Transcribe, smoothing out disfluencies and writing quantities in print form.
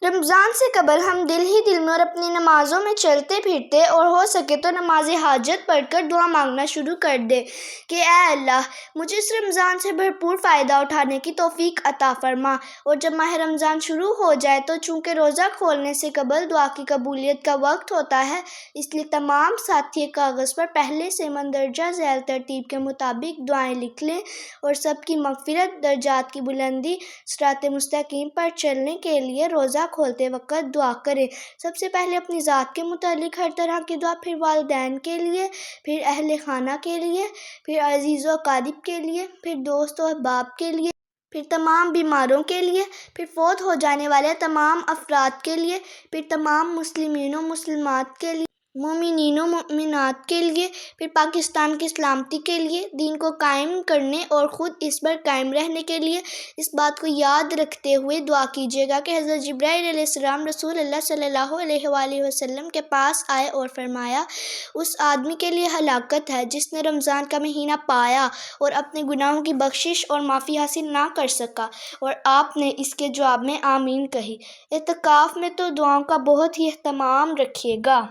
رمضان سے قبل ہم دل ہی دل میں اور اپنی نمازوں میں چلتے پھرتے اور ہو سکے تو نماز حاجت پڑھ کر دعا مانگنا شروع کر دیں کہ اے اللہ مجھے اس رمضان سے بھرپور فائدہ اٹھانے کی توفیق عطا فرما۔ اور جب ماہ رمضان شروع ہو جائے تو چونکہ روزہ کھولنے سے قبل دعا کی قبولیت کا وقت ہوتا ہے، اس لیے تمام ساتھی کاغذ پر پہلے سے مندرجہ ذیل ترتیب کے مطابق دعائیں لکھ لیں اور سب کی مغفرت، درجات کی بلندی، صراط مستقیم پر چلنے کے لیے روزہ کھولتے وقت دعا کریں۔ سب سے پہلے اپنی ذات کے متعلق ہر طرح کی دعا، پھر والدین کے لیے، پھر اہل خانہ کے لیے، پھر عزیز و اقارب کے لیے، پھر دوست و احباب کے لیے، پھر تمام بیماروں کے لیے، پھر فوت ہو جانے والے تمام افراد کے لیے، پھر تمام مسلمین و مسلمات کے لیے، مومنین و مومنات کے لیے، پھر پاکستان کی سلامتی کے لیے، دین کو قائم کرنے اور خود اس پر قائم رہنے کے لیے۔ اس بات کو یاد رکھتے ہوئے دعا کیجیے گا کہ حضرت جبرائیل علیہ السلام رسول اللہ صلی اللہ علیہ وآلہ وسلم کے پاس آئے اور فرمایا، اس آدمی کے لیے ہلاکت ہے جس نے رمضان کا مہینہ پایا اور اپنے گناہوں کی بخشش اور معافی حاصل نہ کر سکا۔ اور آپ نے اس کے جواب میں آمین کہی۔ اعتکاف میں تو دعاؤں کا بہت ہی اہتمام رکھیے گا۔